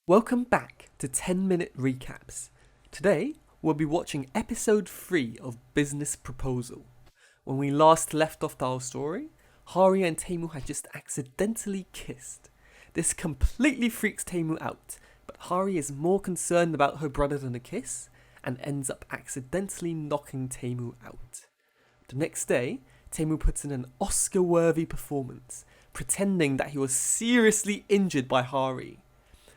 Welcome back to 10-minute recaps. Today, we'll be watching episode 3 of Business Proposal. When we last left off our story, Hari and Taemu had just accidentally kissed. This completely freaks Taemu out, but Hari is more concerned about her brother than a kiss, and ends up accidentally knocking Taemu out. The next day, Taemu puts in an Oscar-worthy performance, pretending that he was seriously injured by Hari.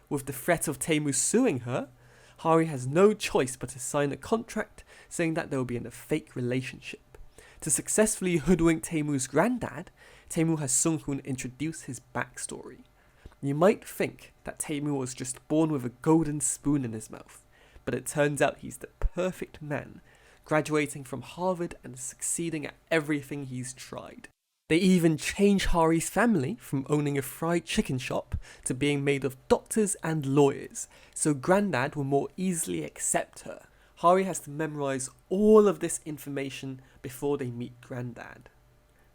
With the threat of Taemu suing her, Hari has no choice but to sign a contract saying that they will be in a fake relationship. To successfully hoodwink Taemu's granddad, Taemu has Sung-hoon introduce his backstory. You might think that Taemu was just born with a golden spoon in his mouth, but it turns out he's the perfect man, graduating from Harvard and succeeding at everything he's tried. They even change Hari's family from owning a fried chicken shop to being made of doctors and lawyers, so Granddad will more easily accept her. Hari has to memorize all of this information before they meet Granddad.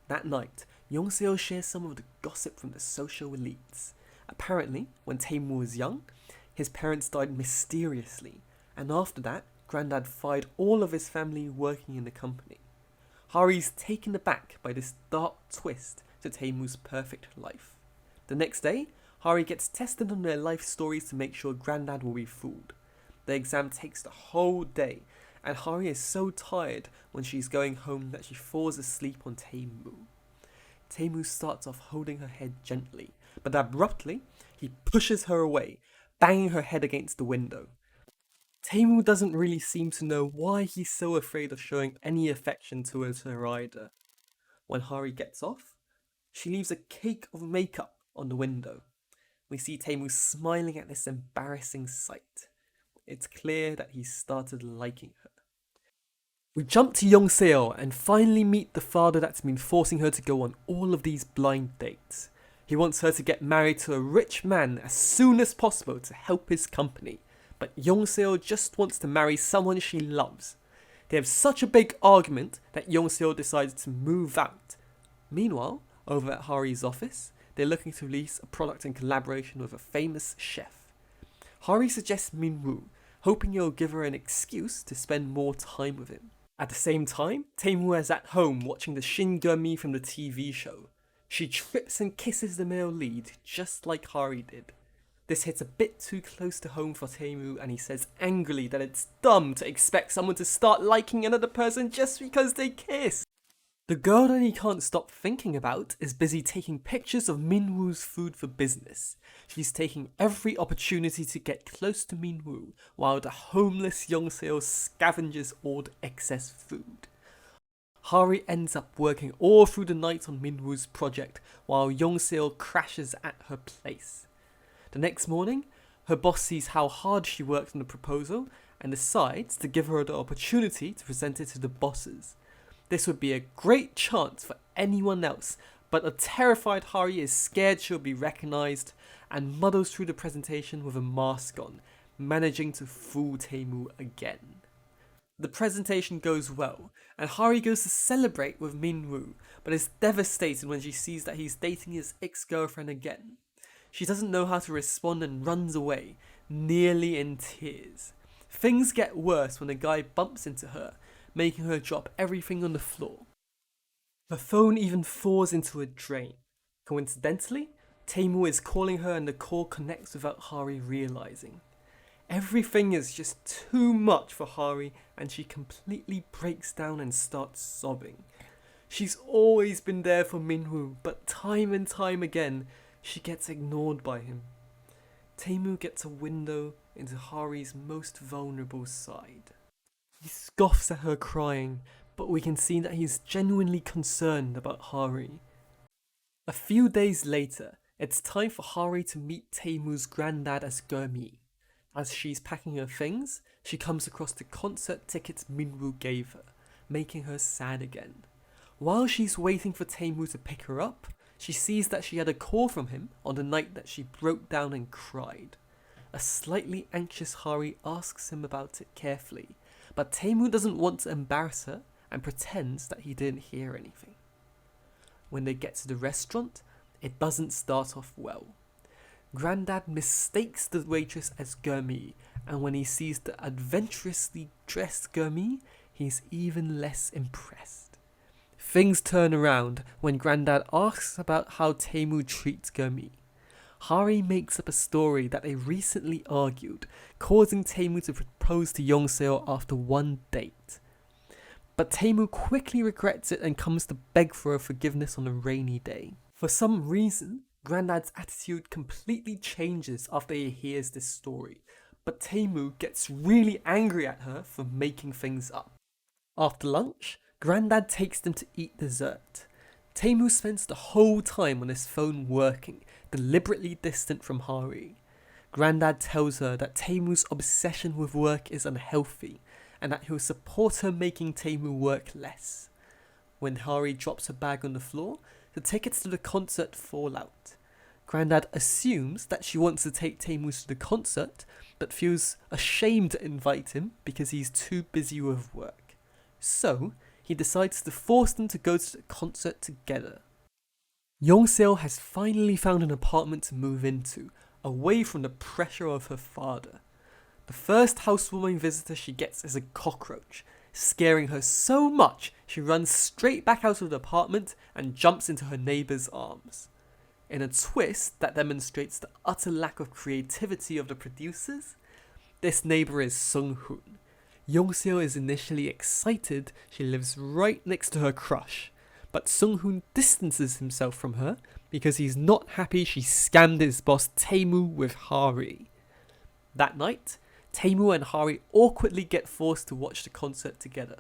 That night, Young-seo shares some of the gossip from the social elites. Apparently, when Taemu was young, his parents died mysteriously, and after that, Granddad fired all of his family working in the company. Hari's taken aback by this dark twist to Taemu's perfect life. The next day, Hari gets tested on their life stories to make sure Granddad will be fooled. The exam takes the whole day, and Hari is so tired when she's going home that she falls asleep on Taemu. Taemu starts off holding her head gently, but abruptly, he pushes her away, banging her head against the window. Taemu doesn't really seem to know why he's so afraid of showing any affection towards her either. When Hari gets off, she leaves a cake of makeup on the window. We see Taemu smiling at this embarrassing sight. It's clear that he started liking her. We jump to Young-seo and finally meet the father that's been forcing her to go on all of these blind dates. He wants her to get married to a rich man as soon as possible to help his company. But Young-seo just wants to marry someone she loves. They have such a big argument that Young-seo decides to move out. Meanwhile, over at Hari's office, they're looking to release a product in collaboration with a famous chef. Hari suggests Min-woo, hoping he'll give her an excuse to spend more time with him. At the same time, Taemu is at home watching the Shin Gumi from the TV show. She trips and kisses the male lead, just like Hari did. This hits a bit too close to home for Taemu, and he says angrily that it's dumb to expect someone to start liking another person just because they kiss. The girl that he can't stop thinking about is busy taking pictures of Min-woo's food for business. She's taking every opportunity to get close to Min-woo, while the homeless Young-seo scavenges all the excess food. Hari ends up working all through the night on Min-woo's project, while Young-seo crashes at her place. The next morning, her boss sees how hard she worked on the proposal and decides to give her the opportunity to present it to the bosses. This would be a great chance for anyone else, but a terrified Hari is scared she'll be recognised and muddles through the presentation with a mask on, managing to fool Taemu again. The presentation goes well, and Hari goes to celebrate with Min-woo, but is devastated when she sees that he's dating his ex-girlfriend again. She doesn't know how to respond and runs away, nearly in tears. Things get worse when a guy bumps into her, making her drop everything on the floor. Her phone even falls into a drain. Coincidentally, Taemu is calling her and the call connects without Hari realizing. Everything is just too much for Hari, and she completely breaks down and starts sobbing. She's always been there for Min-woo, but time and time again, she gets ignored by him. Taemu gets a window into Hari's most vulnerable side. He scoffs at her crying, but we can see that he's genuinely concerned about Hari. A few days later, it's time for Hari to meet Taemu's granddad as Gumi. As she's packing her things, she comes across the concert tickets Min-woo gave her, making her sad again. While she's waiting for Taemu to pick her up, she sees that she had a call from him on the night that she broke down and cried. A slightly anxious Hari asks him about it carefully, but Taemu doesn't want to embarrass her and pretends that he didn't hear anything. When they get to the restaurant, it doesn't start off well. Grandad mistakes the waitress as Gurmi, and when he sees the adventurously dressed Gurmi, he's even less impressed. Things turn around when Grandad asks about how Taemu treats Gurmi. Hari makes up a story that they recently argued, causing Taemu to propose to Young-seo after one date. But Taemu quickly regrets it and comes to beg for her forgiveness on a rainy day. For some reason, Grandad's attitude completely changes after he hears this story, but Taemu gets really angry at her for making things up. After lunch, Grandad takes them to eat dessert. Taemu spends the whole time on his phone working, deliberately distant from Hari. Grandad tells her that Taemu's obsession with work is unhealthy, and that he'll support her making Taemu work less. When Hari drops her bag on the floor, the tickets to the concert fall out. Grandad assumes that she wants to take Taemu to the concert, but feels ashamed to invite him because he's too busy with work. So, he decides to force them to go to the concert together. Young-seo has finally found an apartment to move into, away from the pressure of her father. The first housewarming visitor she gets is a cockroach, scaring her so much she runs straight back out of the apartment and jumps into her neighbour's arms. In a twist that demonstrates the utter lack of creativity of the producers, this neighbour is Sung-hoon. Young-seo is initially excited she lives right next to her crush, but Sung-hoon distances himself from her because he's not happy she scammed his boss Taemu with Hari. That night, Taemu and Hari awkwardly get forced to watch the concert together.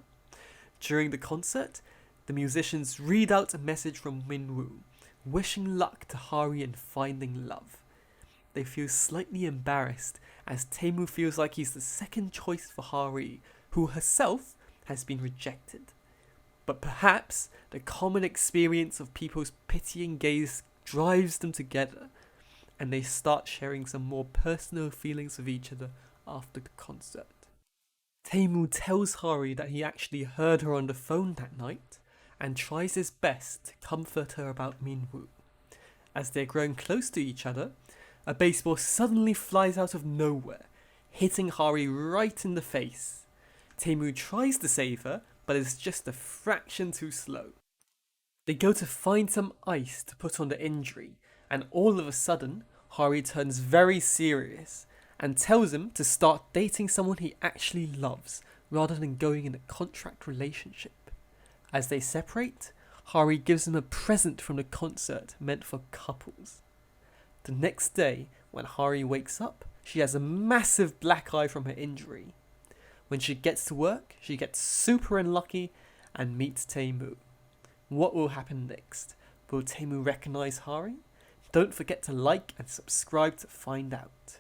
During the concert, the musicians read out a message from Min-woo, wishing luck to Hari in finding love. They feel slightly embarrassed as Taemu feels like he's the second choice for Hari, who herself has been rejected. But perhaps the common experience of people's pitying gaze drives them together, and they start sharing some more personal feelings with each other after the concert. Taemu tells Hari that he actually heard her on the phone that night, and tries his best to comfort her about Min-woo. As they're growing close to each other, a baseball suddenly flies out of nowhere, hitting Hari right in the face. Taemu tries to save her, but is just a fraction too slow. They go to find some ice to put on the injury, and all of a sudden, Hari turns very serious and tells him to start dating someone he actually loves, rather than going in a contract relationship. As they separate, Hari gives him a present from the concert meant for couples. The next day, when Hari wakes up, she has a massive black eye from her injury. When she gets to work, she gets super unlucky and meets Taemu. What will happen next? Will Taemu recognize Hari? Don't forget to like and subscribe to find out.